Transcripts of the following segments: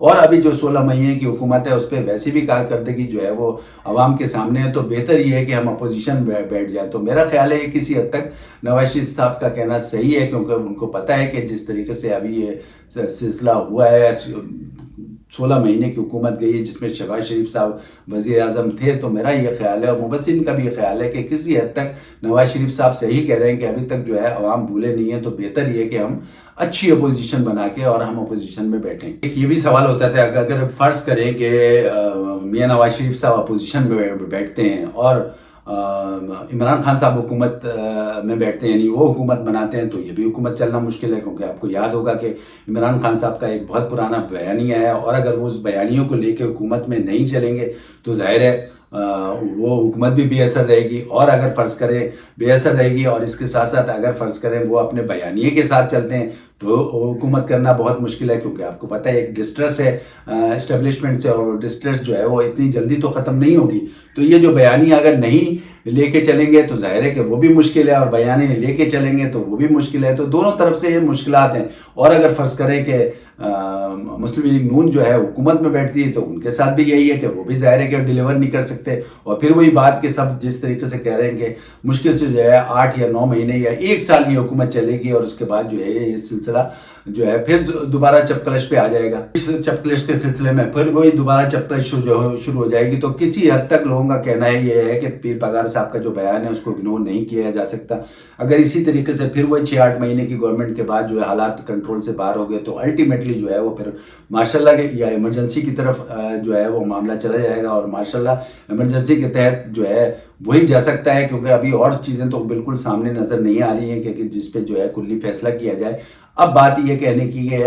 اور ابھی جو 16 مہینے کی حکومت ہے اس پہ ویسی بھی کارکردگی جو ہے وہ عوام کے سامنے ہے، تو بہتر یہ ہے کہ ہم اپوزیشن بیٹھ جائیں۔ تو میرا خیال ہے یہ کسی حد تک نواز شریف صاحب کا کہنا صحیح ہے، کیونکہ ان کو پتہ ہے کہ جس طریقے سے ابھی یہ سلسلہ ہوا ہے، 16 مہینے کی حکومت گئی ہے جس میں شہباز شریف صاحب وزیر اعظم تھے، تو میرا یہ خیال ہے اور مبصرین کا بھی یہ خیال ہے کہ کسی حد تک نواز شریف صاحب صحیح کہہ رہے ہیں کہ ابھی تک جو ہے عوام بھولے نہیں ہیں، تو بہتر یہ کہ ہم اچھی اپوزیشن بنا کے اور ہم اپوزیشن میں بیٹھیں۔ ایک یہ بھی سوال ہوتا تھا اگر فرض کریں کہ میاں نواز شریف صاحب اپوزیشن میں بیٹھتے ہیں اور عمران خان صاحب حکومت میں بیٹھتے ہیں، یعنی وہ حکومت بناتے ہیں، تو یہ بھی حکومت چلنا مشکل ہے، کیونکہ آپ کو یاد ہوگا کہ عمران خان صاحب کا ایک بہت پرانا بیانیہ ہے، اور اگر وہ اس بیانیوں کو لے کے حکومت میں نہیں چلیں گے تو ظاہر ہے وہ حکومت بھی بے اثر رہے گی، اور اگر فرض کریں بے اثر رہے گی اور اس کے ساتھ ساتھ اگر فرض کریں وہ اپنے بیانیے کے ساتھ چلتے ہیں تو حکومت کرنا بہت مشکل ہے، کیونکہ آپ کو پتہ ہے ایک ڈسٹریس ہے اسٹیبلشمنٹ سے، اور وہ ڈسٹریس جو ہے وہ اتنی جلدی تو ختم نہیں ہوگی۔ تو یہ جو بیانیہ اگر نہیں لے کے چلیں گے تو ظاہر ہے کہ وہ بھی مشکل ہے، اور بیانیہ لے کے چلیں گے تو وہ بھی مشکل ہے، تو دونوں طرف سے یہ مشکلات ہیں۔ اور اگر فرض کریں کہ مسلم لیگ نون جو ہے حکومت میں بیٹھتی ہے تو ان کے ساتھ بھی یہی ہے کہ وہ بھی ظاہر ہے کہ ڈیلیور نہیں کر سکتے، اور پھر وہی بات کہ سب جس طریقے سے کہہ رہے ہیں کہ مشکل سے جو ہے 8 یا 9 مہینے یا 1 سال یہ حکومت چلے گی، اور اس کے بعد جو ہے یہ سلسلہ جو ہے پھر دوبارہ چپکلش پہ آ جائے گا۔ اس چپکلش کے سلسلے میں پھر وہی دوبارہ چپکلش شروع ہو جائے گی۔ تو کسی حد تک لوگوں کا کہنا ہے یہ ہے کہ پیر پگار صاحب کا جو بیان ہے اس کو اگنور نہیں کیا جا سکتا۔ اگر اسی طریقے سے پھر وہی 6-8 مہینے کی گورنمنٹ کے بعد جو ہے حالات کنٹرول سے باہر ہو گئے تو الٹیمیٹلی جو ہے وہ پھر ماشاءاللہ کہ یا ایمرجنسی کی طرف جو ہے وہ معاملہ چلا جائے گا، اور ماشاءاللہ ایمرجنسی کے تحت جو ہے وہی جا سکتا ہے، کیونکہ ابھی اور چیزیں تو بالکل سامنے نظر نہیں آ رہی ہیں کہ جس پہ جو ہے کلی فیصلہ کیا جائے۔ اب بات یہ کہنے کی ہے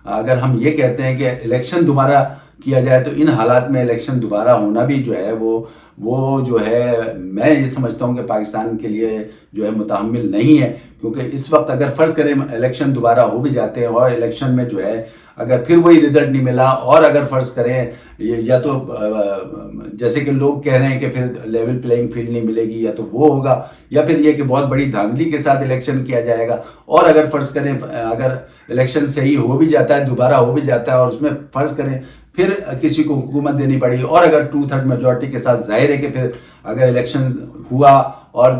اگر ہم یہ کہتے ہیں کہ الیکشن دوبارہ کیا جائے تو ان حالات میں الیکشن دوبارہ ہونا بھی جو ہے وہ جو ہے میں یہ سمجھتا ہوں کہ پاکستان کے لیے جو ہے متحمل نہیں ہے، کیونکہ اس وقت اگر فرض کریں الیکشن دوبارہ ہو بھی جاتے ہیں اور الیکشن میں جو ہے اگر پھر وہی رزلٹ نہیں ملا، اور اگر فرض کریں یا تو جیسے کہ لوگ کہہ رہے ہیں کہ پھر لیول پلینگ فیلڈ نہیں ملے گی، یا تو وہ ہوگا، یا پھر یہ کہ بہت بڑی دھاندلی کے ساتھ الیکشن کیا جائے گا، اور اگر فرض کریں اگر الیکشن صحیح ہو بھی جاتا ہے دوبارہ ہو بھی جاتا ہے اور اس میں فرض کریں پھر کسی کو حکومت دینی پڑی، اور اگر 2/3 میجورٹی کے ساتھ ظاہر ہے کہ پھر اگر الیکشن ہوا اور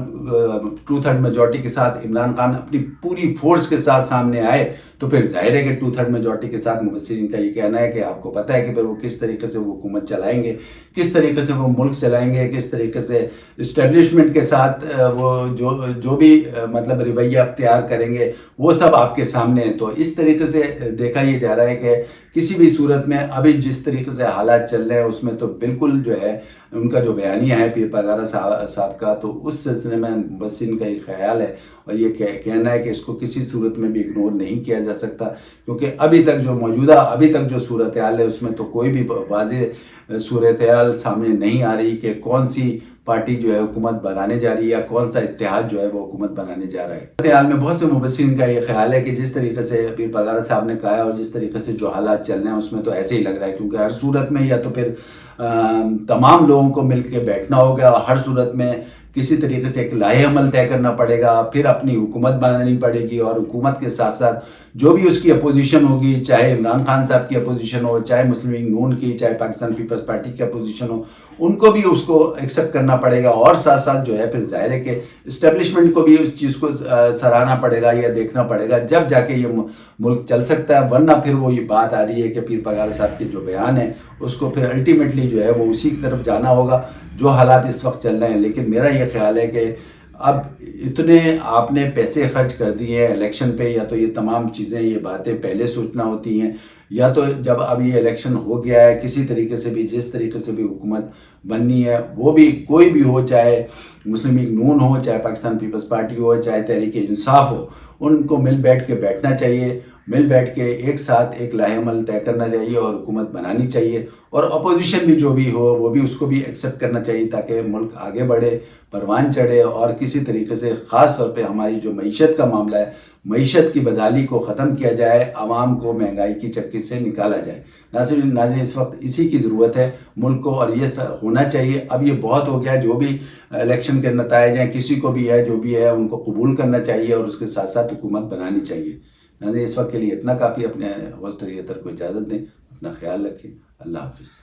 2/3 میجورٹی کے ساتھ عمران خان اپنی پوری فورس کے ساتھ سامنے آئے تو پھر ظاہر ہے کہ 2/3 میجورٹی کے ساتھ مبصرین کا یہ کہنا ہے کہ آپ کو پتہ ہے کہ پھر وہ کس طریقے سے وہ حکومت چلائیں گے، کس طریقے سے وہ ملک چلائیں گے، کس طریقے سے اسٹیبلشمنٹ کے ساتھ وہ جو بھی مطلب رویہ اختیار کریں گے وہ سب آپ کے سامنے ہیں۔ تو اس طریقے سے دیکھا یہ جا رہا ہے کہ کسی بھی صورت میں ابھی جس طریقے سے حالات چل رہے ہیں اس میں تو بالکل جو ہے ان کا جو بیانیہ ہے پیر پگارا صاحب کا، تو اس سلسلے میں بس ان کا ایک خیال ہے اور یہ کہنا ہے کہ اس کو کسی صورت میں بھی اگنور نہیں کیا جا سکتا، کیونکہ ابھی تک جو صورتحال ہے اس میں تو کوئی بھی واضح صورتحال سامنے نہیں آ رہی کہ کون سی پارٹی جو ہے حکومت بنانے جا رہی ہے یا کون سا اتحاد جو ہے وہ حکومت بنانے جا رہا ہے۔ صورتحال میں بہت سے مبصرین کا یہ خیال ہے کہ جس طریقے سے پیر پگارا صاحب نے کہا ہے اور جس طریقے سے جو حالات چل رہے ہیں اس میں تو ایسے ہی لگ رہا ہے، کیونکہ ہر صورت میں یا تو پھر تمام لوگوں کو مل کے بیٹھنا ہوگا، ہر صورت میں کسی طریقے سے ایک لائحہ عمل طے کرنا پڑے گا، پھر اپنی حکومت بنانی پڑے گی، اور حکومت کے ساتھ ساتھ جو بھی اس کی اپوزیشن ہوگی، چاہے عمران خان صاحب کی اپوزیشن ہو، چاہے مسلم لیگ نون کی، چاہے پاکستان پیپلز پارٹی کی اپوزیشن ہو، ان کو بھی اس کو ایکسیپٹ کرنا پڑے گا، اور ساتھ ساتھ جو ہے پھر ظاہر ہے کہ اسٹیبلشمنٹ کو بھی اس چیز کو سراہنا پڑے گا یا دیکھنا پڑے گا، جب جا کے یہ ملک چل سکتا ہے، ورنہ پھر وہ یہ بات آ رہی ہے کہ پیر پگارا صاحب کے جو بیان ہے اس کو پھر الٹیمیٹلی جو ہے وہ اسی کی طرف جانا ہوگا جو حالات اس وقت چل رہے ہیں۔ لیکن میرا یہ خیال ہے کہ اب اتنے آپ نے پیسے خرچ کر دیے ہیں الیکشن پہ، یا تو یہ تمام چیزیں یہ باتیں پہلے سوچنا ہوتی ہیں، یا تو جب اب یہ الیکشن ہو گیا ہے کسی طریقے سے بھی جس طریقے سے بھی حکومت بننی ہے وہ بھی کوئی بھی ہو، چاہے مسلم لیگ نون ہو، چاہے پاکستان پیپلز پارٹی ہو، چاہے تحریک انصاف ہو، ان کو مل بیٹھ کے بیٹھنا چاہیے، مل بیٹھ کے ایک ساتھ ایک لائحہ عمل طے کرنا چاہیے اور حکومت بنانی چاہیے، اور اپوزیشن بھی جو بھی ہو وہ بھی اس کو بھی ایکسیپٹ کرنا چاہیے تاکہ ملک آگے بڑھے، پروان چڑھے، اور کسی طریقے سے خاص طور پہ ہماری جو معیشت کا معاملہ ہے، معیشت کی بدحالی کو ختم کیا جائے، عوام کو مہنگائی کی چکی سے نکالا جائے۔ ناظرین اس وقت اسی کی ضرورت ہے ملک کو، اور یہ ہونا چاہیے۔ اب یہ بہت ہو گیا، جو بھی الیکشن کے نتائج ہیں کسی کو بھی ہے جو بھی ہے ان کو قبول کرنا چاہیے اور اس کے ساتھ ساتھ حکومت بنانی چاہیے۔ ناظرین اس وقت کے لیے اتنا کافی، اپنے ہوسٹ علی اطہر کو اجازت دیں، اپنا خیال رکھیں، اللہ حافظ.